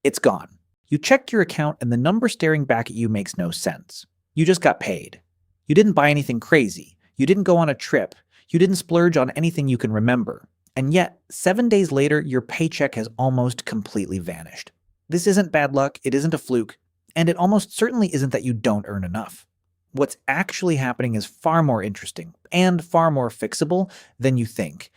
It's gone. You checked your account and the number staring back at you makes no sense. You just got paid. You didn't buy anything crazy. You didn't go on a trip. You didn't splurge on anything you can remember. And yet, 7 days later, your paycheck has almost completely vanished. This isn't bad luck, it isn't a fluke, and it almost certainly isn't that you don't earn enough. What's actually happening is far more interesting and far more fixable than you think.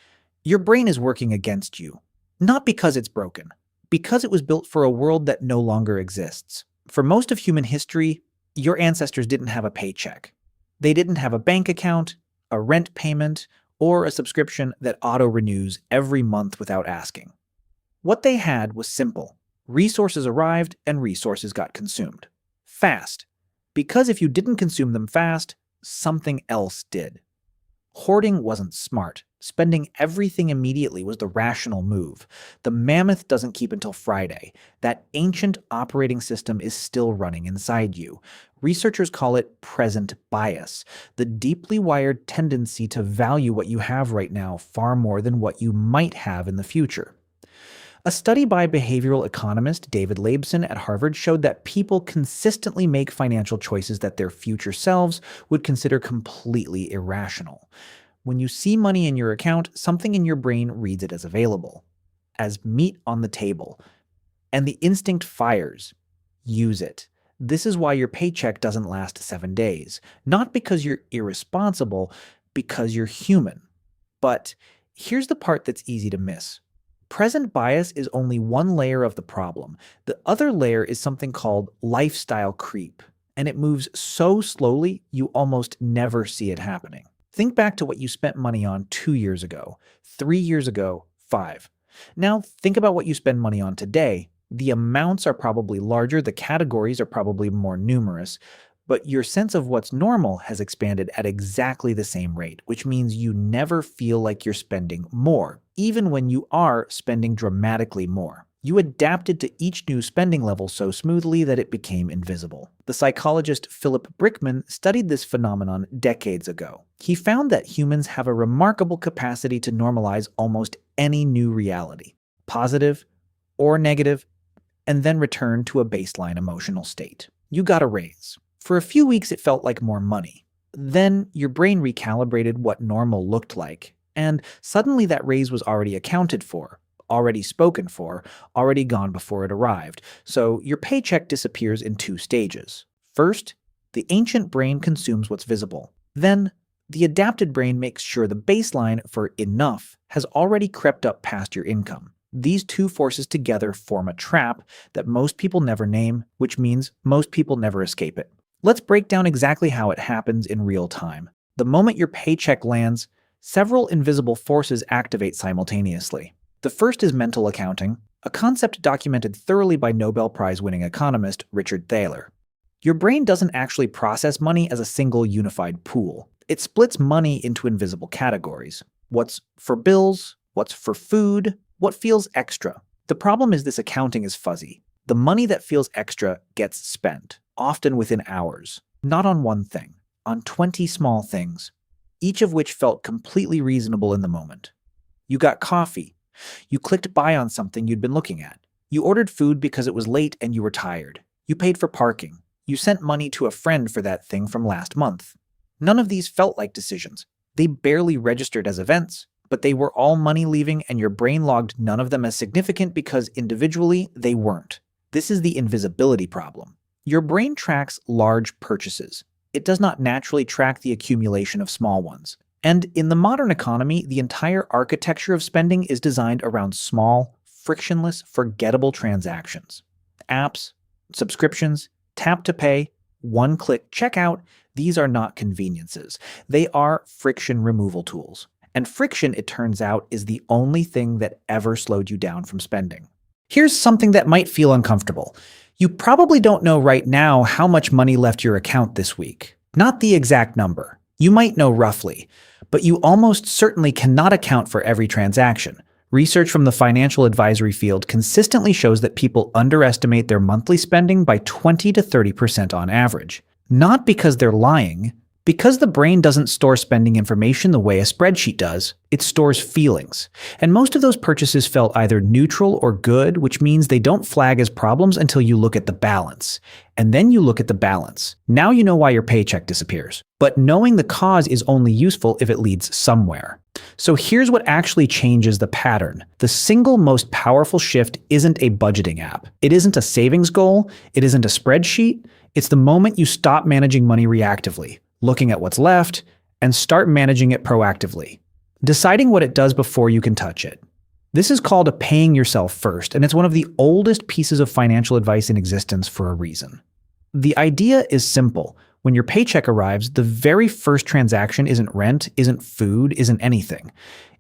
Your brain is working against you. Not because it's broken, because it was built for a world that no longer exists. For most of human history, your ancestors didn't have a paycheck. They didn't have a bank account, a rent payment, or a subscription that auto-renews every month without asking. What they had was simple. Resources arrived and resources got consumed. Fast. Because if you didn't consume them fast, something else did. Hoarding wasn't smart. Spending everything immediately was the rational move. The mammoth doesn't keep until Friday. That ancient operating system is still running inside you. Researchers call it present bias, the deeply wired tendency to value what you have right now far more than what you might have in the future. A study by behavioral economist David Laibson at Harvard showed that people consistently make financial choices that their future selves would consider completely irrational. When you see money in your account, something in your brain reads it as available, as meat on the table, and the instinct fires. Use it. This is why your paycheck doesn't last 7 days. Not because you're irresponsible, because you're human. But here's the part that's easy to miss. Present bias is only one layer of the problem. The other layer is something called lifestyle creep, and it moves so slowly you almost never see it happening. Think back to what you spent money on 2 years ago, 3 years ago, 5. Now think about what you spend money on today. The amounts are probably larger, the categories are probably more numerous, but your sense of what's normal has expanded at exactly the same rate, which means you never feel like you're spending more, even when you are spending dramatically more. You adapted to each new spending level so smoothly that it became invisible. The psychologist Philip Brickman studied this phenomenon decades ago. He found that humans have a remarkable capacity to normalize almost any new reality, positive or negative, and then return to a baseline emotional state. You got a raise. For a few weeks it felt like more money. Then your brain recalibrated what normal looked like, and suddenly that raise was already accounted for, already spoken for, already gone before it arrived. So your paycheck disappears in 2 stages. First, the ancient brain consumes what's visible. Then, the adapted brain makes sure the baseline for enough has already crept up past your income. These 2 forces together form a trap that most people never name, which means most people never escape it. Let's break down exactly how it happens in real time. The moment your paycheck lands, several invisible forces activate simultaneously. The first is mental accounting, a concept documented thoroughly by Nobel Prize-winning economist Richard Thaler. Your brain doesn't actually process money as a single unified pool. It splits money into invisible categories. What's for bills, what's for food, what feels extra. The problem is this accounting is fuzzy. The money that feels extra gets spent, often within hours, not on one thing, on 20 small things, each of which felt completely reasonable in the moment. You got coffee. You clicked buy on something you'd been looking at. You ordered food because it was late and you were tired. You paid for parking. You sent money to a friend for that thing from last month. None of these felt like decisions. They barely registered as events, but they were all money leaving and your brain logged none of them as significant because individually they weren't. This is the invisibility problem. Your brain tracks large purchases. It does not naturally track the accumulation of small ones. And in the modern economy, the entire architecture of spending is designed around small, frictionless, forgettable transactions. Apps, subscriptions, tap to pay, one-click checkout, these are not conveniences. They are friction removal tools. And friction, it turns out, is the only thing that ever slowed you down from spending. Here's something that might feel uncomfortable. You probably don't know right now how much money left your account this week. Not the exact number. You might know roughly, but you almost certainly cannot account for every transaction. Research from the financial advisory field consistently shows that people underestimate their monthly spending by 20 to 30% on average. Not because they're lying, Because the brain doesn't store spending information the way a spreadsheet does, it stores feelings. And most of those purchases felt either neutral or good, which means they don't flag as problems until you look at the balance. And then you look at the balance. Now you know why your paycheck disappears. But knowing the cause is only useful if it leads somewhere. So here's what actually changes the pattern. The single most powerful shift isn't a budgeting app. It isn't a savings goal. It isn't a spreadsheet. It's the moment you stop managing money reactively, looking at what's left, and start managing it proactively, deciding what it does before you can touch it. This is called a paying yourself first, and it's one of the oldest pieces of financial advice in existence for a reason. The idea is simple. When your paycheck arrives, the very first transaction isn't rent, isn't food, isn't anything.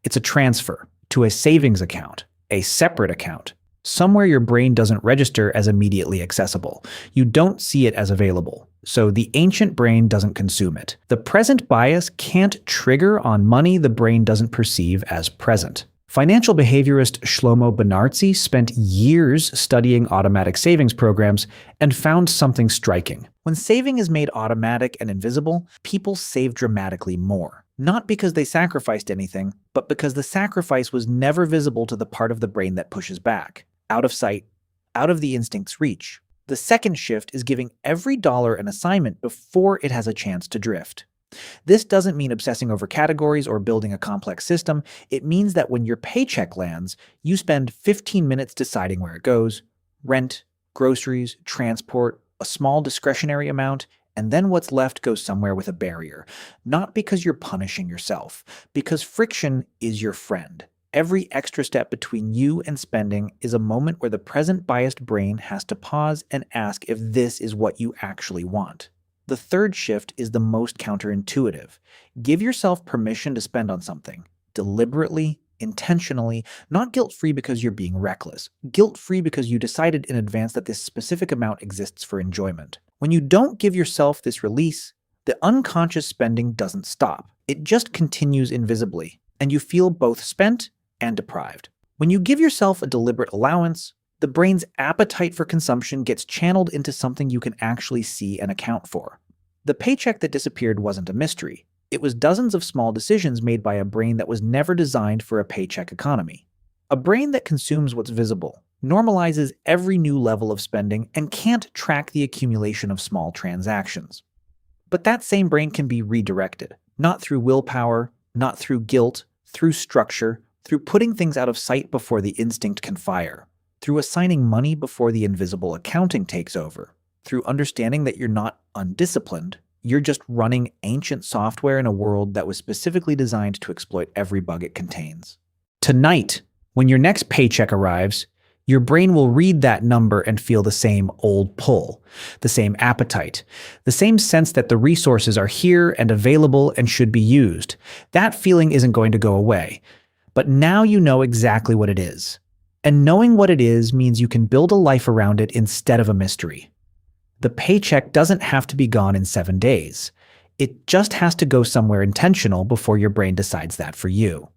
It's a transfer to a savings account, a separate account, somewhere your brain doesn't register as immediately accessible. You don't see it as available, so the ancient brain doesn't consume it. The present bias can't trigger on money the brain doesn't perceive as present. Financial behaviorist Shlomo Benartzi spent years studying automatic savings programs and found something striking. When saving is made automatic and invisible, people save dramatically more. Not because they sacrificed anything, but because the sacrifice was never visible to the part of the brain that pushes back. Out of sight, out of the instinct's reach. The second shift is giving every dollar an assignment before it has a chance to drift. This doesn't mean obsessing over categories or building a complex system. It means that when your paycheck lands, you spend 15 minutes deciding where it goes: rent, groceries, transport, a small discretionary amount, and then what's left goes somewhere with a barrier. Not because you're punishing yourself, because friction is your friend. Every extra step between you and spending is a moment where the present biased brain has to pause and ask if this is what you actually want. The third shift is the most counterintuitive. Give yourself permission to spend on something, deliberately, intentionally, not guilt-free because you're being reckless, guilt-free because you decided in advance that this specific amount exists for enjoyment. When you don't give yourself this release, the unconscious spending doesn't stop. It just continues invisibly, and you feel both spent and deprived. When you give yourself a deliberate allowance, the brain's appetite for consumption gets channeled into something you can actually see and account for. The paycheck that disappeared wasn't a mystery. It was dozens of small decisions made by a brain that was never designed for a paycheck economy. A brain that consumes what's visible, normalizes every new level of spending, and can't track the accumulation of small transactions. But that same brain can be redirected, not through willpower, not through guilt, through structure, through putting things out of sight before the instinct can fire, through assigning money before the invisible accounting takes over, through understanding that you're not undisciplined, you're just running ancient software in a world that was specifically designed to exploit every bug it contains. Tonight, when your next paycheck arrives, your brain will read that number and feel the same old pull, the same appetite, the same sense that the resources are here and available and should be used. That feeling isn't going to go away. But now you know exactly what it is. And knowing what it is means you can build a life around it instead of a mystery. The paycheck doesn't have to be gone in 7 days. It just has to go somewhere intentional before your brain decides that for you.